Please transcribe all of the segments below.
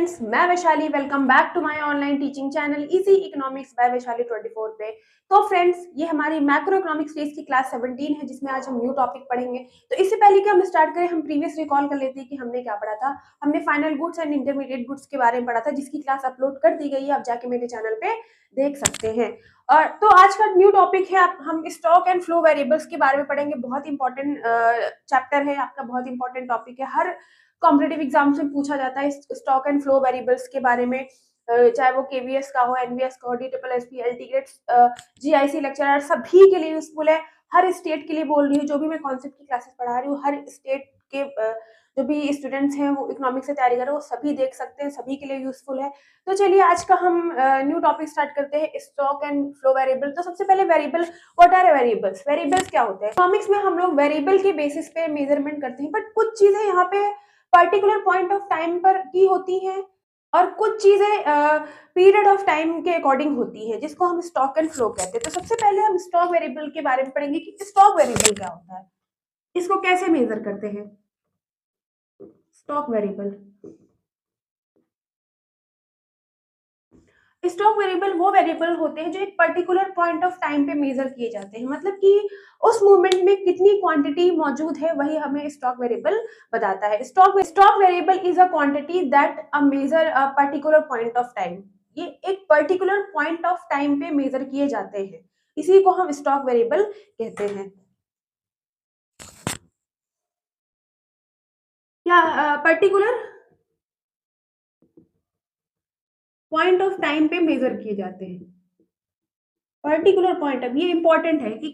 Friends, मैं Vaishali. Welcome back to my online teaching channel easy economics by Vaishali 24 पे। तो friends, ये हमारी मैक्रो इकोनॉमिक्स फेज की क्लास 17 है, जिसमें आज हम न्यू टॉपिक पढ़ेंगे। तो इससे पहले कि हम स्टार्ट करें, हम प्रीवियस रिकॉल कर लेते हैं कि हमने क्या पढ़ा था। हमने final goods and intermediate goods के बारे में पढ़ा था, जिसकी क्लास अपलोड कर दी गई है, आप जाके मेरे चैनल पे देख सकते हैं। और तो आज का न्यू टॉपिक है, हम स्टॉक एंड फ्लो वेरिएबल्स के बारे में पढ़ेंगे। बहुत इंपॉर्टेंट चैप्टर है आपका, बहुत इंपॉर्टेंट टॉपिक है। हर कॉम्पिटेटिव एग्जाम से पूछा जाता है स्टॉक एंड फ्लो वेरिएबल्स के बारे में, चाहे वो केवीएस का हो, एनवीएस का हो, DSP, LT grade, GIC lecturer, सभी के लिए यूजफुल है। हर स्टेट के लिए बोल रही हूँ, जो भी मैं कॉन्सेप्ट की क्लासेस पढ़ा रही हूँ, हर स्टेट के जो भी स्टूडेंट्स हैं वो इकोनॉमिक्स से तैयारी कर रहे हैं, वो सभी देख सकते हैं, सभी के लिए यूजफुल है। तो चलिए आज का हम न्यू टॉपिक स्टार्ट करते हैं, स्टॉक एंड फ्लो वेरिएबल। तो सबसे पहले variable, what are variables? Variables क्या होते हैं? इकोनॉमिक्स में हम लोग वेरिएबल के बेसिस पे मेजरमेंट करते हैं, बट कुछ चीजें यहाँ पे पर्टिकुलर पॉइंट ऑफ टाइम पर की होती हैं और कुछ चीजें पीरियड ऑफ टाइम के अकॉर्डिंग होती है, जिसको हम स्टॉक एंड फ्लो कहते हैं। तो सबसे पहले हम स्टॉक वेरिएबल के बारे में पढ़ेंगे कि स्टॉक वेरिएबल क्या होता है, इसको कैसे मेजर करते हैं। स्टॉक वेरिएबल, स्टॉक वेरिएबल वो वेरिएबल होते हैं जो एक पर्टिकुलर पॉइंट ऑफ टाइम पे मेजर किए जाते हैं, मतलब कि उस मूवमेंट में कितनी क्वांटिटी मौजूद है, वही हमें स्टॉक वेरिएबल बताता है। Stock variable is a quantity that a measure a particular point of time. ये एक पर्टिकुलर पॉइंट ऑफ टाइम पे मेजर किए जाते हैं, इसी को हम स्टॉक वेरिएबल कहते हैं। क्या पर्टिकुलर पॉइंट ऑफ टाइम पे मेजर किए जाते हैं। पर्टिकुलर पॉइंट ऑफ, ये इंपॉर्टेंट है कि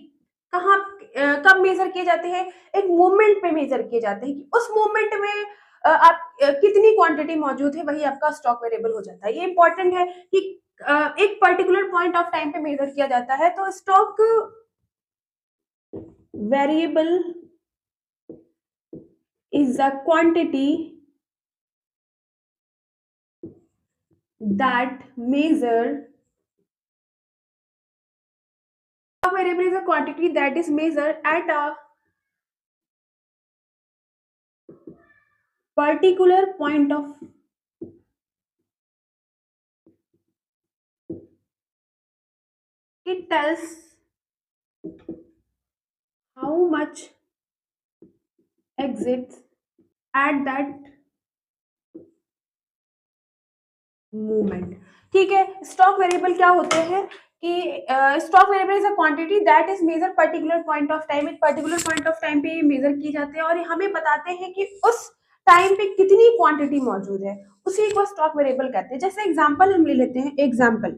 कहाँ कब मेजर किए जाते हैं। एक मूवमेंट पे मेजर किए जाते हैं कि उस मूवमेंट में आप कितनी क्वांटिटी मौजूद है, वही आपका स्टॉक वेरिएबल हो जाता है। ये इंपॉर्टेंट है कि एक पर्टिकुलर पॉइंट ऑफ टाइम पे मेजर किया जाता है। तो stock variable is a quantity that measure, variable is a quantity that is measured at a particular point of, it tells how much exists at that moment। ठीक है, stock variable क्या होते हैं कि stock variable is a quantity that is measure particular point of time. एक particular point of time पे ये major की जाते हैं और ये हमें बताते हैं कि उस टाइम पे कितनी क्वांटिटी मौजूद है, उसी को स्टॉक वेरिएबल कहते हैं। जैसे एग्जांपल हम ले लेते हैं, example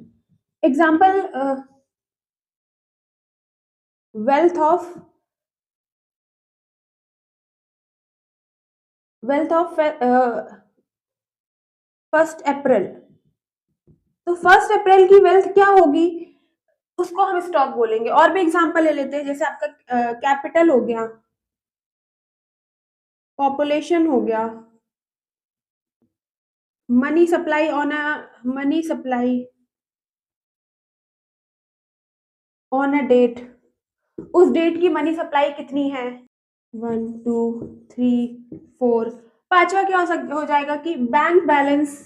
wealth of wealth of 1 अप्रैल। तो 1 अप्रैल की वेल्थ क्या होगी, उसको हम स्टॉक बोलेंगे। और भी एग्जांपल ले लेते हैं, जैसे आपका कैपिटल हो गया, पॉपुलेशन हो गया, money supply on a date, उस डेट की मनी सप्लाई कितनी है, 1 2 3 4। पांचवा क्या हो जाएगा कि bank balance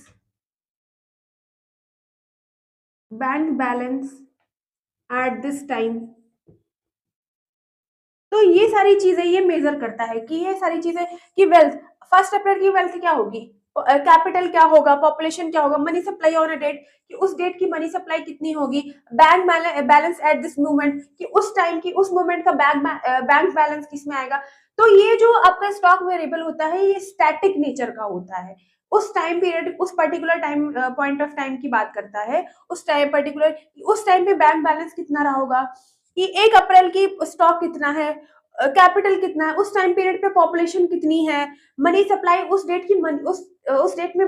at this time. तो ये सारी चीजें ये मेजर करता है कि ये सारी चीजें कि वेल्थ, 1 अप्रैल की वेल्थ क्या होगी, कैपिटल क्या होगा, पॉपुलेशन क्या होगा, money supply on a date कि उस डेट की मनी सप्लाई कितनी होगी, bank balance at this moment कि उस टाइम की उस मोमेंट का बैंक बैलेंस किस में आएगा। तो ये जो आपका स्टॉक वेरिएबल होता है, ये स्टैटिक नेचर का होता है। उस टाइम पीरियड, उस particular time point of time की बात करता है। उस टाइम पर्टिकुलर, उस टाइम पे बैंक बैलेंस कितना रहा होगा, कि 1 अप्रैल की स्टॉक कितना है, कैपिटल कितना है, उस टाइम पीरियड पे पॉपुलेशन कितनी है, मनी सप्लाई उस डेट की उस डेट में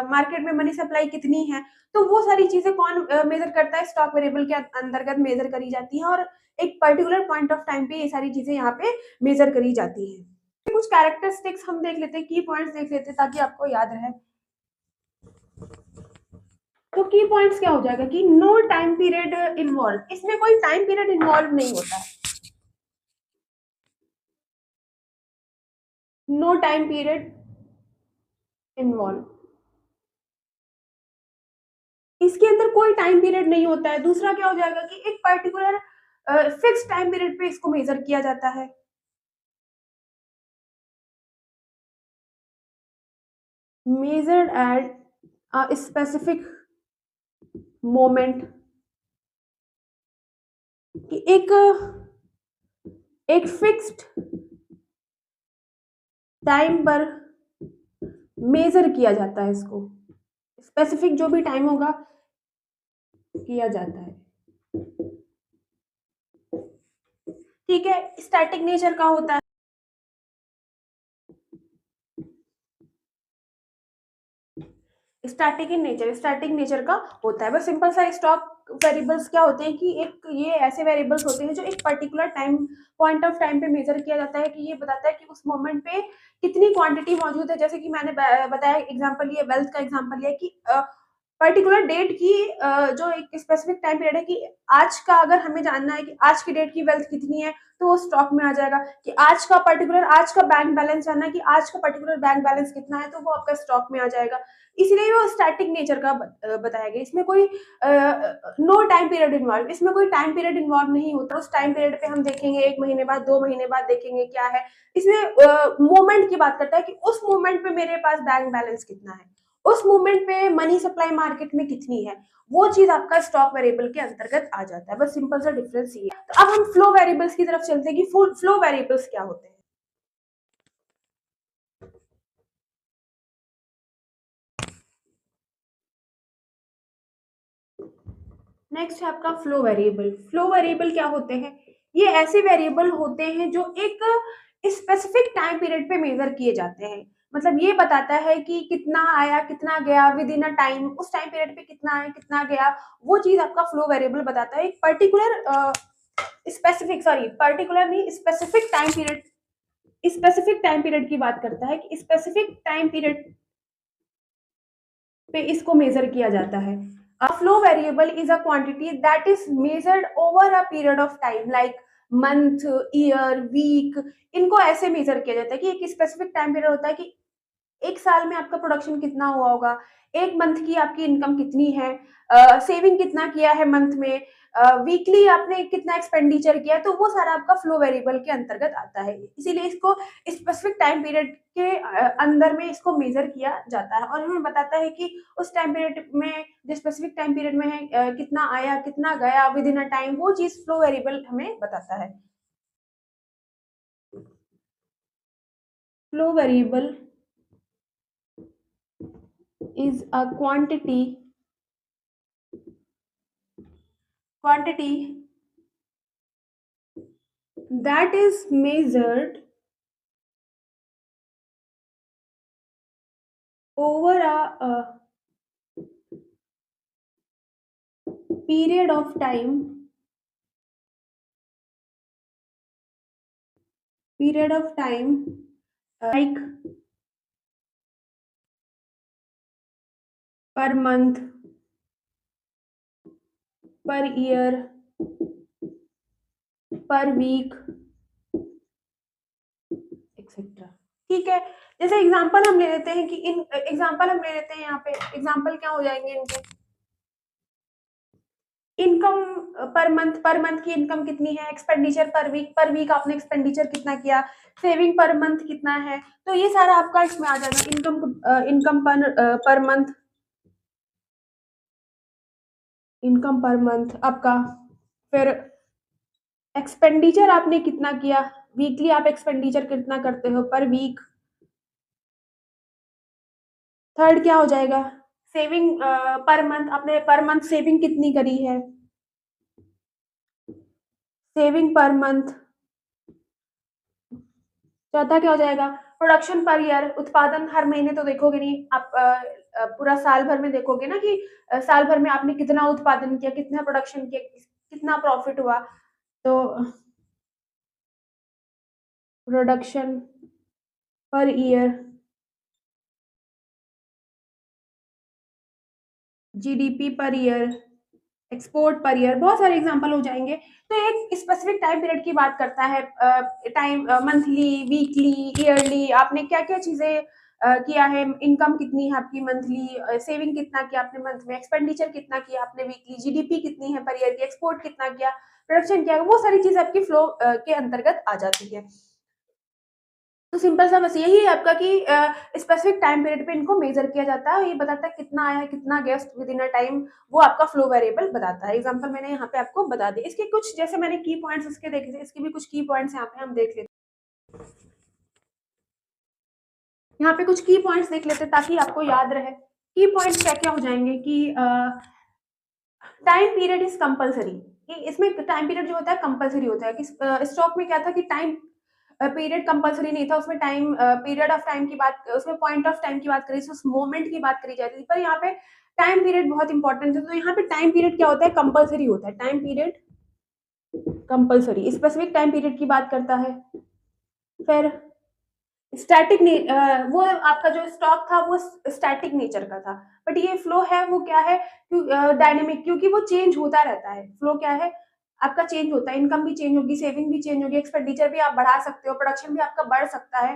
मार्केट में मनी सप्लाई कितनी है। तो वो सारी चीजें कौन मेजर करता है, स्टॉक वेरिएबल के अंतर्गत मेजर करी जाती है और एक पर्टिकुलर पॉइंट ऑफ टाइम पे ये सारी चीजें यहाँ पे मेजर करी जाती है। कुछ कैरेक्टरिस्टिक्स हम देख लेते हैं, की पॉइंट्स देख लेते हैं ताकि आपको याद रहे। तो की पॉइंट्स क्या हो जाएगा कि नो टाइम पीरियड इन्वॉल्व, इसमें कोई टाइम पीरियड इन्वॉल्व नहीं होता है, नो टाइम पीरियड इन्वॉल्व। इसके अंदर कोई टाइम पीरियड नहीं होता है। दूसरा क्या हो जाएगा कि एक पर्टिकुलर फिक्स टाइम पीरियड पे इसको मेजर किया जाता है। Measured at a specific moment, कि एक फिक्स्ड टाइम पर मेजर किया जाता है इसको। स्पेसिफिक जो भी टाइम होगा किया जाता है। ठीक है, स्टैटिक नेचर का होता है। स्टैटिक नेचर का होता है। बस सिंपल सा स्टॉक वेरिएबल्स क्या होते हैं कि एक ये ऐसे वेरिएबल्स होते हैं जो एक particular time point of time पे मेजर किया जाता है, कि ये बताता है कि उस मोमेंट पे कितनी क्वांटिटी मौजूद है। जैसे कि मैंने बताया एग्जांपल, ये वेल्थ का एग्जांपल लिया कि पर्टिकुलर डेट की जो एक स्पेसिफिक टाइम पीरियड है कि आज का अगर हमें जानना है कि आज की डेट की वेल्थ कितनी है, तो वो स्टॉक में आ जाएगा। कि आज का बैंक बैलेंस जानना है कि आज का पर्टिकुलर बैंक बैलेंस कितना है, तो वो आपका स्टॉक में आ जाएगा। इसलिए वो स्टैटिक नेचर का बताया गया। इसमें कोई नो टाइम पीरियड इन्वॉल्व, इसमें कोई टाइम पीरियड इन्वॉल्व नहीं होता। उस टाइम पीरियड पे हम देखेंगे 1 महीने बाद, 2 महीने बाद देखेंगे क्या है। इसमें मोमेंट की बात करता है कि उस मोमेंट पे मेरे पास बैंक बैलेंस कितना है, उस मोमेंट पे मनी सप्लाई मार्केट में कितनी है, वो चीज आपका स्टॉक वेरिएबल के अंतर्गत आ जाता है। बस सिंपल सा डिफरेंस ये है। तो अब हम फ्लो वेरिएबल्स की तरफ चलते हैं कि फ्लो वेरिएबल्स क्या होते हैं। नेक्स्ट है आपका फ्लो वेरिएबल। फ्लो वेरिएबल क्या होते हैं? ये ऐसे वेरिएबल होते हैं जो एक स्पेसिफिक टाइम पीरियड पे मेजर किए जाते हैं। मतलब ये बताता है कि कितना आया कितना गया विद इन अ टाइम, उस टाइम पीरियड पे कितना आया कितना गया, वो चीज आपका फ्लो वेरिएबल बताता है। एक पर्टिकुलर पर्टिकुलर नहीं, स्पेसिफिक टाइम पीरियड की बात करता है कि स्पेसिफिक टाइम पीरियड पे इसको मेजर किया जाता है। A flow variable is a quantity that is measured over a period of time like month, year, week. इनको ऐसे मेजर किया जाता है कि एक स्पेसिफिक टाइम पीरियड होता है कि एक साल में आपका प्रोडक्शन कितना हुआ होगा, एक मंथ की आपकी इनकम कितनी है, सेविंग कितना किया है मंथ में, वीकली आपने कितना एक्सपेंडिचर किया है, तो वो सारा आपका फ्लो वेरिएबल के अंतर्गत आता है। इसीलिए इसको स्पेसिफिक टाइम पीरियड के अंदर में इसको मेजर किया जाता है और हमें बताता है कि उस टाइम पीरियड में, जो स्पेसिफिक टाइम पीरियड में है, कितना आया कितना गया विद इन अ टाइम, वो चीज फ्लो वेरिएबल हमें बताता है। Flow variable is a quantity that is measured over a period of time, like per month, per year, per week, etcetera. ठीक है, जैसे एग्जांपल हम ले लेते हैं कि यहाँ पे एग्जांपल क्या हो जाएंगे इनके। इनकम पर मंथ की इनकम कितनी है, एक्सपेंडिचर पर वीक आपने एक्सपेंडिचर कितना किया, सेविंग पर मंथ कितना है, तो ये सारा आपका इसमें आ जाएगा। इनकम पर मंथ आपका। फिर एक्सपेंडिचर आपने कितना किया, वीकली आप एक्सपेंडिचर कितना करते हो पर वीक। थर्ड क्या हो जाएगा, सेविंग पर मंथ, आपने पर मंथ सेविंग कितनी करी है, सेविंग पर मंथ। चौथा क्या हो जाएगा, प्रोडक्शन पर ईयर, उत्पादन हर महीने तो देखोगे नहीं आप, पूरा साल भर में देखोगे ना कि साल भर में आपने कितना उत्पादन किया, कितना प्रोडक्शन किया, कितना प्रॉफिट हुआ। तो production per year, GDP per year, export per year, बहुत सारे एग्जांपल हो जाएंगे। तो एक स्पेसिफिक टाइम पीरियड की बात करता है, टाइम मंथली, वीकली, ईयरली, आपने क्या क्या चीजें किया है, इनकम कितनी है आपकी मंथली, सेविंग कितना किया आपने मंथ में, एक्सपेंडिचर कितना किया आपने वीकली, जीडीपी कितनी है पर ईयर की, एक्सपोर्ट कितना किया, प्रोडक्शन क्या है, वो सारी चीज आपकी फ्लो के अंतर्गत आ जाती है। तो सिंपल सा बस यही है आपका कि स्पेसिफिक टाइम पीरियड पे इनको मेजर किया जाता है, ये बताता है कितना आया है, कितना guest with in a time, वो आपका फ्लो वेरिएबल बताता है। एग्जांपल मैंने यहाँ पे आपको बता दिया। इसके कुछ जैसे मैंने की पॉइंट्स इसके देखे थे, इसके भी कुछ की पॉइंट्स यहाँ पे हम देख लेते हैं। यहाँ पे कुछ की पॉइंट्स देख लेते हैं ताकि आपको याद रहे। की पॉइंट्स क्या क्या हो जाएंगे कि टाइम पीरियड इज कंपलसरी, कि इसमें टाइम पीरियड जो होता है कंपलसरी होता है। कि स्टॉक में क्या था कि टाइम पीरियड कंपलसरी नहीं था, उसमें टाइम पीरियड ऑफ टाइम की बात, उसमें पॉइंट ऑफ टाइम की बात करी, उस मोमेंट की बात करी जाती थी। पर यहाँ पे टाइम पीरियड बहुत इंपॉर्टेंट है, तो यहाँ पे टाइम पीरियड क्या होता है, कंपलसरी होता है। Time period compulsory specific time period की बात करता है। फिर स्टैटिक वो आपका जो स्टॉक था वो स्टैटिक नेचर का था, बट ये फ्लो है वो क्या है, डायनेमिक, क्योंकि वो चेंज होता रहता है। फ्लो क्या है आपका, चेंज होता है, इनकम भी चेंज होगी, सेविंग भी चेंज होगी, एक्सपेंडिचर भी आप बढ़ा सकते हो, प्रोडक्शन भी आपका बढ़ सकता है।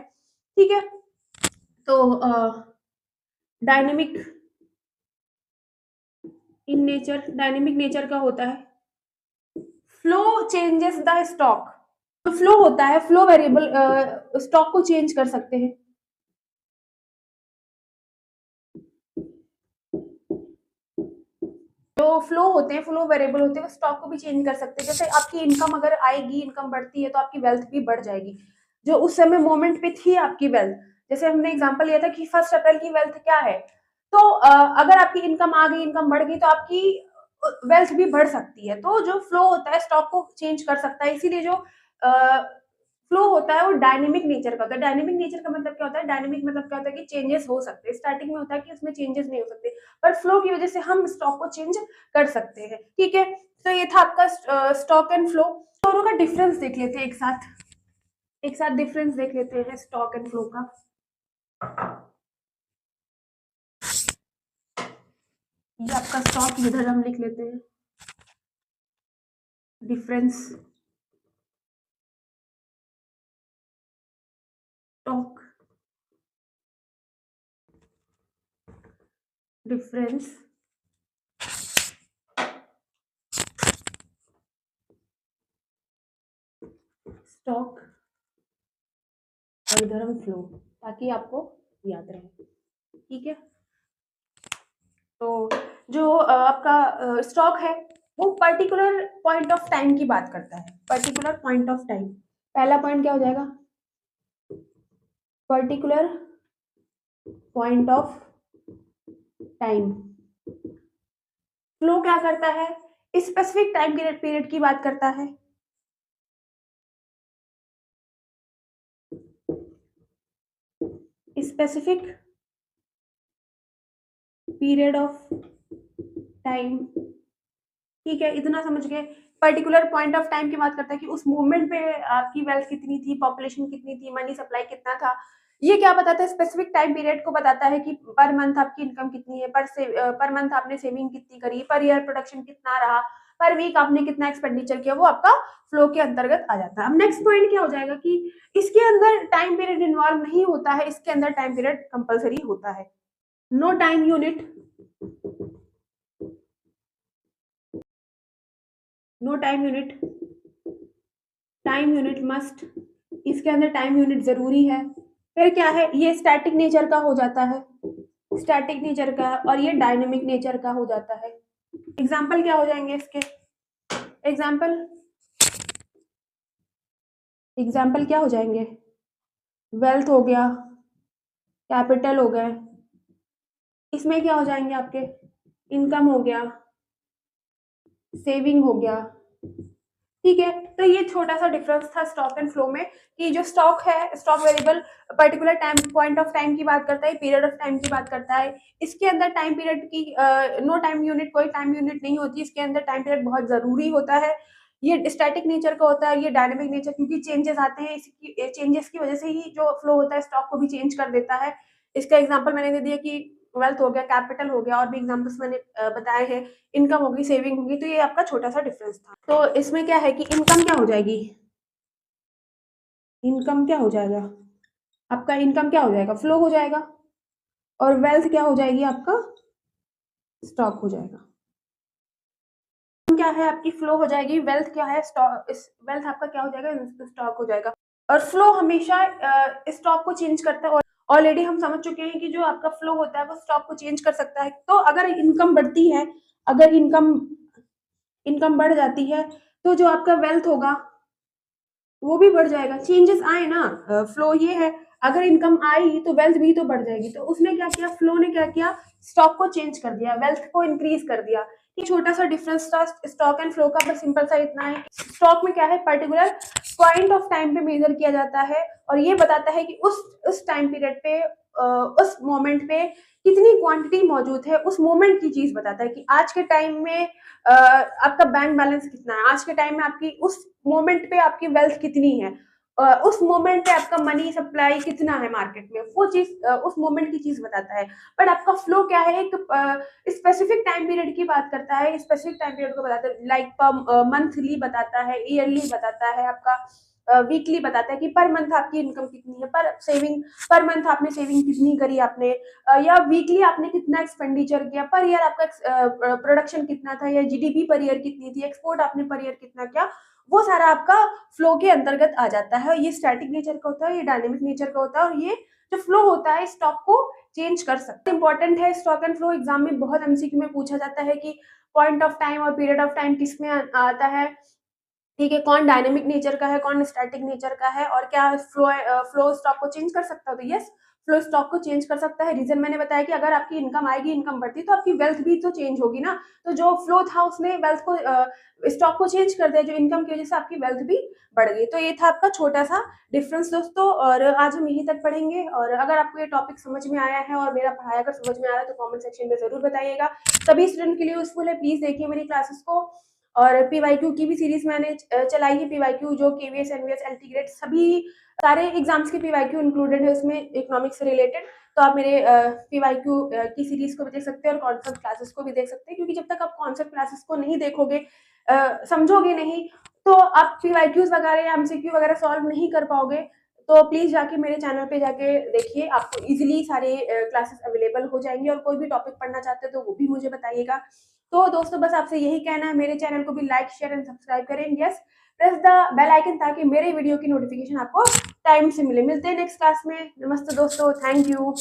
ठीक है, तो dynamic in nature, dynamic nature का होता है। फ्लो चेंजेस द स्टॉक, तो फ्लो होता है, फ्लो वेरिएबल स्टॉक को चेंज कर सकते हैं। जो फ्लो होते हैं, फ्लो वेरिएबल होते हैं, वो स्टॉक को भी चेंज कर सकते हैं। जैसे आपकी इनकम अगर आएगी, इनकम बढ़ती है तो आपकी वेल्थ भी बढ़ जाएगी, जो उस समय मोमेंट पे थी आपकी वेल्थ। जैसे हमने एग्जांपल लिया था कि 1 अप्रैल की वेल्थ क्या है, तो अगर आपकी इनकम आ गई, इनकम बढ़ गई, तो आपकी वेल्थ भी बढ़ सकती है। तो जो फ्लो होता है स्टॉक को चेंज कर सकता है, इसीलिए जो फ्लो होता है वो डायनेमिक नेचर का होता है। डायनेमिक नेचर का मतलब क्या होता है, डायनेमिक मतलब क्या होता है कि चेंजेस हो सकते हैं। स्टार्टिंग में होता है कि उसमें चेंजेस नहीं हो सकते, पर फ्लो की वजह से हम स्टॉक को चेंज कर सकते हैं। ठीक है, तो ये था आपका स्टॉक एंड फ्लो। दोनों का डिफरेंस देख लेते हैं एक साथ डिफरेंस देख लेते हैं स्टॉक एंड फ्लो का। ये आपका स्टॉक, इधर हम लिख लेते हैं डिफरेंस स्टॉक, डिफरेंस स्टॉक, और इधर हम फ्लो, ताकि आपको याद रहे। ठीक है, तो जो आपका स्टॉक है वो पर्टिकुलर पॉइंट ऑफ टाइम की बात करता है। पर्टिकुलर पॉइंट ऑफ टाइम, पहला पॉइंट क्या हो जाएगा, particular point of time. Flow क्या करता है, स्पेसिफिक टाइम पीरियड की बात करता है। स्पेसिफिक पीरियड ऑफ टाइम, ठीक है, इतना समझ गए। पर्टिकुलर पॉइंट ऑफ टाइम की बात करता है कि उस मूवमेंट पे आपकी वेल्थ कितनी थी, पॉपुलेशन कितनी थी, मनी सप्लाई कितना था। ये क्या बताता है, स्पेसिफिक टाइम पीरियड को बताता है कि पर मंथ आपकी इनकम कितनी है, पर मंथ आपने सेविंग कितनी करी, पर ईयर प्रोडक्शन कितना रहा, पर वीक आपने कितना एक्सपेंडिचर किया, वो आपका फ्लो के अंतर्गत आ जाता है। अब नेक्स्ट पॉइंट क्या हो जाएगा कि इसके अंदर टाइम पीरियड इन्वॉल्व नहीं होता है, इसके अंदर टाइम पीरियड कंपलसरी होता है। No time unit, no time unit, time unit must, इसके अंदर टाइम यूनिट जरूरी है। फिर क्या है, ये स्टैटिक नेचर का हो जाता है, स्टैटिक नेचर का, और ये डायनेमिक नेचर का हो जाता है। एग्जाम्पल क्या हो जाएंगे इसके, एग्जाम्पल एग्जाम्पल क्या हो जाएंगे, वेल्थ हो गया, कैपिटल हो गए, इसमें क्या हो जाएंगे आपके, इनकम हो गया, सेविंग हो गया। ठीक है, तो ये छोटा सा डिफरेंस था स्टॉक एंड फ्लो में, कि जो स्टॉक है, stock variable particular time point of time की बात करता है, पीरियड ऑफ टाइम की बात करता है। इसके अंदर टाइम पीरियड की नो टाइम यूनिट, कोई टाइम यूनिट नहीं होती, इसके अंदर टाइम पीरियड बहुत जरूरी होता है। ये स्टैटिक नेचर का होता है, ये डायनेमिक नेचर, क्योंकि चेंजेस आते हैं, इसकी चेंजेस की वजह से ही जो फ्लो होता है स्टॉक को भी चेंज कर देता है। इसका एग्जाम्पल मैंने दे दिया कि वेल्थ हो गया, कैपिटल हो गया, और भी एग्जाम्पल्स मैंने बताए हैं, इनकम होगी, सेविंग होगी। तो ये आपका छोटा सा डिफरेंस था। तो इसमें क्या है कि इनकम क्या हो जाएगी, इनकम क्या हो जाएगा, आपका इनकम क्या हो जाएगा, फ्लो हो जाएगा, और वेल्थ क्या हो जाएगी, आपका स्टॉक हो जाएगा। क्या है आपकी, फ्लो हो जाएगी, वेल्थ क्या है, स्टॉक, इस वेल्थ आपका क्या हो जाएगा, स्टॉक हो जाएगा। और फ्लो हमेशा स्टॉक को चेंज करता है, और ऑलरेडी हम समझ चुके हैं कि जो आपका फ्लो होता है वो स्टॉक को चेंज कर सकता है। तो अगर इनकम बढ़ती है, अगर इनकम इनकम बढ़ जाती है, तो जो आपका वेल्थ होगा वो भी बढ़ जाएगा। चेंजेस आए ना, फ्लो ये है, अगर इनकम आई तो वेल्थ भी तो बढ़ जाएगी। तो उसने क्या किया, फ्लो ने क्या किया, स्टॉक को चेंज कर दिया, वेल्थ को इंक्रीज कर दिया। ये छोटा सा डिफरेंस था स्टॉक एंड फ्लो का, बस सिंपल सा इतना है। स्टॉक में क्या है, पर्टिकुलर पॉइंट ऑफ टाइम पे मेजर किया जाता है, और ये बताता है कि उस टाइम पीरियड पे, उस मोमेंट पे कितनी क्वांटिटी मौजूद है, उस मोमेंट की चीज बताता है कि आज के टाइम में आपका बैंक बैलेंस कितना है, आज के टाइम में आपकी उस मोमेंट पे आपकी वेल्थ कितनी है, उस मोमेंट पे आपका मनी सप्लाई कितना है मार्केट में, वो चीज उस मोमेंट की चीज बताता है। बट आपका फ्लो क्या है, एक स्पेसिफिक टाइम पीरियड की बात करता है, स्पेसिफिक टाइम पीरियड को बताता है, लाइक मंथली बताता है, ईयरली बताता है, आपका वीकली बताता है कि पर मंथ आपकी इनकम कितनी है, पर मंथ आपने सेविंग कितनी करी आपने, या वीकली आपने कितना एक्सपेंडिचर किया, पर ईयर आपका प्रोडक्शन कितना था, या जीडीपी पर ईयर कितनी थी, एक्सपोर्ट आपने पर ईयर कितना किया, वो सारा आपका फ्लो के अंतर्गत आ जाता है। ये स्टैटिक नेचर का होता है, ये डायनेमिक नेचर का होता है, और ये जो फ्लो होता है स्टॉक को चेंज कर सकता है। इंपॉर्टेंट है, स्टॉक एंड फ्लो एग्जाम में बहुत एमसीक्यू में पूछा जाता है कि पॉइंट ऑफ टाइम और पीरियड ऑफ टाइम किसमें आता है, ठीक है, कौन डायनेमिक नेचर का है, कौन स्टैटिक नेचर का है, और क्या फ्लो स्टॉक को चेंज कर सकता है। तो यस, फ्लो स्टॉक को चेंज कर सकता है। रीजन मैंने बताया कि अगर आपकी इनकम आएगी, इनकम बढ़ती, तो आपकी वेल्थ भी तो चेंज होगी ना। तो जो फ्लो था उसने वेल्थ को, स्टॉक को चेंज कर दिया, जो इनकम की वजह से आपकी वेल्थ भी बढ़ गई। तो ये था आपका छोटा सा डिफरेंस दोस्तों, और आज हम यहीं तक पढ़ेंगे। और अगर आपको ये टॉपिक समझ में आया है और मेरा पढ़ाया अगर समझ में आ रहा है, तो कमेंट सेक्शन में जरूर बताइएगा। सभी स्टूडेंट के लिए यूजफुल है, प्लीज देखिए मेरी क्लासेस को। और पीवाईक्यू की भी सीरीज मैंने चलाई है, पीवाईक्यू जो केवीएस, एनवीएस, एलटी ग्रेड सभी सारे एग्जाम्स के पीवाईक्यू इंक्लूडेड है उसमें, इकोनॉमिक्स से रिलेटेड। तो आप मेरे पीवाईक्यू की सीरीज को भी देख सकते हैं, और कॉन्सेप्ट क्लासेस को भी देख सकते हैं, क्योंकि जब तक आप कॉन्सेप्ट क्लासेस को नहीं देखोगे, समझोगे नहीं, तो आप पीवाईक्यूज वगैरह या एमसीक्यू वगैरह सॉल्व नहीं कर पाओगे। तो प्लीज जाके मेरे चैनल पे जाके देखिए, आपको इजीली सारे क्लासेस अवेलेबल हो जाएंगे, और कोई भी टॉपिक पढ़ना चाहते हो तो वो भी मुझे बताइएगा। तो दोस्तों बस आपसे यही कहना है, मेरे चैनल को भी लाइक, शेयर एंड सब्सक्राइब करें। Yes, press the bell icon, ताकि मेरे वीडियो की नोटिफिकेशन आपको टाइम से मिले। मिलते हैं नेक्स्ट क्लास में। नमस्ते दोस्तों, थैंक यू।